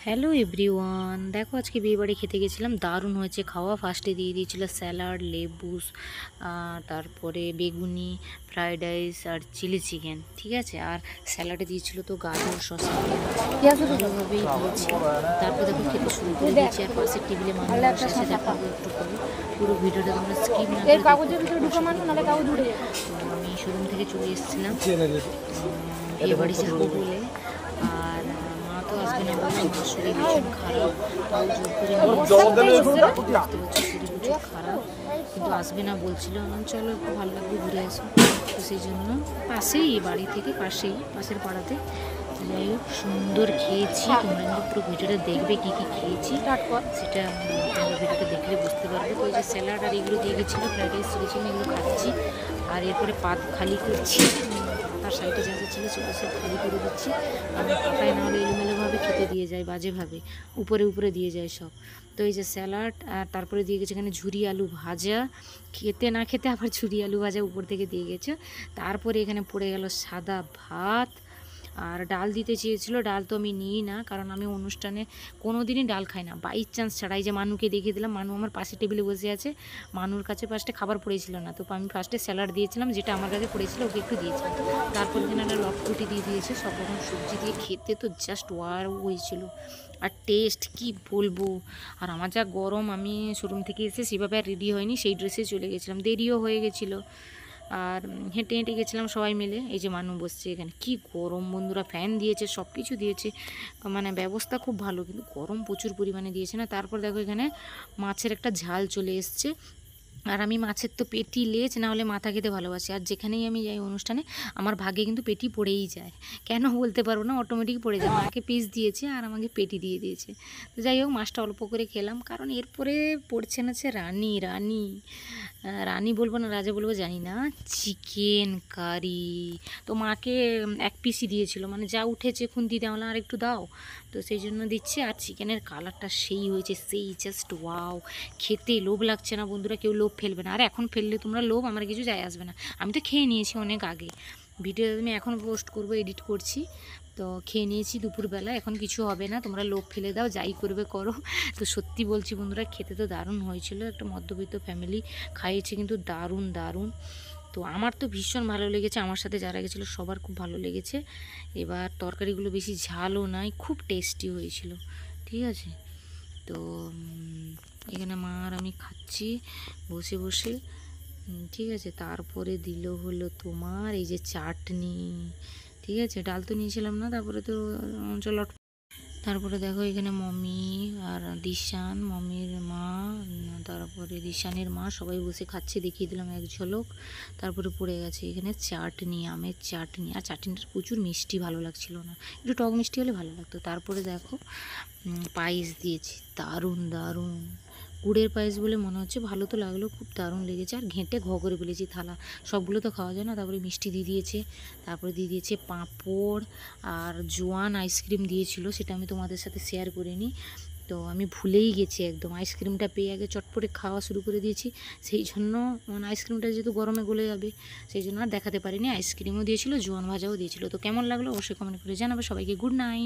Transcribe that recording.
Hello everyone, দেখো আজকে বিয়ে বাড়ি খেতে গেছিলাম, দারুণ হয়েছে খাওয়া। ফার্স্টে দিয়ে দিয়েছিল স্যালাড, লেবুস, তারপরে বেগুনি, ফ্রাইড রাইস আর চিলি চিকেন, ঠিক আছে। আর স্যালাডে দিয়েছিল তো গাজর, শসা, ভালোভাবেই দিয়েছে। তারপর দেখো খেতে শুরু করে দিয়েছি, আর পাশের টেবিলে মানুষ এসে দেখো একটু করে পুরো ভিডিওটা তোমরা স্কিপ না করে আমি শোরুম থেকে চলে এসেছিলাম বিয়ে বাড়ি যাবো বলে। আর মা তো আসবে না বলে আমার শরীর ভীষণ খারাপ, তাও জোর করে শরীর ভীষণ খারাপ, কিন্তু আসবে না বলছিল। চলো একটু ভালো লাগবে, ঘুরে আসো। তো সেই জন্য পাশেই, বাড়ি থেকে পাশের পাড়াতে, যাই হোক সুন্দর খেয়েছি। তোমরা কিন্তু পুরো ভিডিওটা দেখবে কী কী খেয়েছি সেটা তোমরা ভিডিওটা দেখলে বুঝতে পারবে। তো এই যে স্যালাড আর এগুলো দিয়ে গেছিলো, ফ্রাইড রাইস, চিলি চিকেন, এগুলো খাচ্ছি। আর এরপরে পাত খালি করছি, তার সাইডে যা যা ছিল সেগুলো সব খালি করে দিচ্ছি। আমি পাতায় না হলে এলোমেলোভাবে খেতে দিয়ে যায়, বাজেভাবে উপরে উপরে দিয়ে যায় সব। তো এই যে স্যালাড, আর তারপরে দিয়ে গেছে এখানে ঝুরি আলু ভাজা, খেতে না খেতে আবার ঝুরি আলু ভাজা উপর থেকে দিয়ে গেছে। তারপরে এখানে পড়ে গেল সাদা ভাত, আর ডাল দিতে চেয়েছিল। ডাল তো আমি নিই না, কারণ আমি অনুষ্ঠানে কোনো দিনই ডাল খাই না, বাই চান্স ছাড়াই। যে মানুকে দেখিয়ে দিলাম, মানু আমার পাশে টেবিলে বসে আছে, মানুর কাছে ফার্স্টে খাবার পড়েছিল না, তো আমি ফার্স্টে স্যালাড দিয়েছিলাম, যেটা আমার কাছে পড়েছিল ওকে একটু দিয়েছিলাম। তারপর এখানে একটা লটকুটি দিয়ে দিয়েছে, সব রকম সবজি দিয়ে, খেতে তো জাস্ট ওয়াও হয়েছিল। আর টেস্ট কি বলবো। আর আমার যা গরম, আমি শোরুম থেকে এসে সেভাবে আর রেডি হয়নি, সেই ড্রেসে চলে গেছিলাম, দেরিও হয়ে গেছিলো। আর হেঁটে হেঁটে গেছিলাম সবাই মিলে। এই যে মানু বসছে এখানে, কি গরম বন্ধুরা, ফ্যান দিয়েছে, সব কিছু দিয়েছে, মানে ব্যবস্থা খুব ভালো, কিন্তু গরম প্রচুর পরিমাণে দিয়েছে না। তারপর দেখো এখানে মাছের একটা ঝাল চলে এসছে। আর আমি মাছের তো পেটি, লেজ না হলে মাথা খেতে ভালোবাসি। আর যেখানেই আমি যাই অনুষ্ঠানে, আমার ভাগে কিন্তু পেটি পড়েই যায়, কেন বলতে পারবো না, অটোমেটিক পড়ে যায়। মাকে পিস দিয়েছে আর আমাকে পেটি দিয়ে দিয়েছে। তো যাই হোক মাছটা অল্প করে খেলাম, কারণ এরপরে পড়ছে না হচ্ছে রানী রানী রানী বলবো না রাজা বলবো জানি না, চিকেন কারি। তো মাকে এক পিসই দিয়েছিল, মানে যা উঠেছে খুন্তি দাও না, আর একটু দাও, তো সেই জন্য দিচ্ছে। আর চিকেনের কালারটা সেই হয়েছে, সেই জাস্ট ওয়াও, খেতে লোভ লাগছে না বন্ধুরা, কেউ লোভ ফেলবে না। আর এখন ফেললে তোমরা লোভ, আমার কিছু যায় আসবে না, আমি তো খেয়ে নিয়েছি অনেক আগে। ভিডিও আমি এখন পোস্ট করব, এডিট করছি, তো খেয়ে নিয়েছি দুপুরবেলা, এখন কিছু হবে না, তোমরা লোভ ফেলে দাও, যাই করবে করো। তো সত্যি বলছি বন্ধুরা, খেতে তো দারুণ হয়েছিল, একটা মধ্যবিত্ত ফ্যামিলি খাইয়েছে, কিন্তু দারুণ দারুণ। তো আমার তো ভীষণ ভালো লেগেছে, আমার সাথে যারা গেছিলো সবার খুব ভালো লেগেছে। এবার তরকারিগুলো বেশি ঝালও নাই, খুব টেস্টি হয়েছিল, ঠিক আছে। তো এখানে মা আর আমি খাচ্ছি বসে বসে, ঠিক আছে। তারপরে দিল হলো তোমার এই যে চাটনি, ঠিক আছে। ডাল তো নিয়েছিলাম না, তারপরে তো চলো। তারপরে দেখো এখানে মম্মি আর দিশান, মম্মির মা, তারপরে দিশানের মা, সবাই বসে খাচ্ছে, দেখিয়ে দিলাম এক ঝলক। তারপরে পড়ে গেছে এখানে চাটনি, আমের চাটনি, আর চাটনিটা প্রচুর মিষ্টি, ভালো লাগছিল না, একটু টক মিষ্টি হলে ভালো লাগতো। তারপরে দেখো পায়েস দিয়েছি, দারুণ দারুণ, গুড়ের পায়েস বলে মনে হচ্ছে, ভালো তো লাগলো, খুব দারুণ লেগেছে। আর ঘেঁটে করে ফেলেছি থালা, সবগুলো তো খাওয়া যায় না। তারপরে মিষ্টি দিয়ে দিয়েছে, তারপরে দিয়ে দিয়েছে পাঁপড়, আর জোয়ান আইসক্রিম দিয়েছিল, সেটা আমি তোমাদের সাথে শেয়ার করিনি, তো আমি ভুলেই গেছি একদম। আইসক্রিমটা পেয়ে আগে চটপটে খাওয়া শুরু করে দিয়েছি, সেই জন্য মানে আইসক্রিমটা যেহেতু গরমে গলে যাবে, সেই জন্য আর দেখাতে পারিনি। আইসক্রিমও দিয়েছিল, জোয়ান ভাজাও দিয়েছিল। তো কেমন লাগলো অবশ্যই কমেন্ট করে জানাবে। সবাইকে গুড নাইট।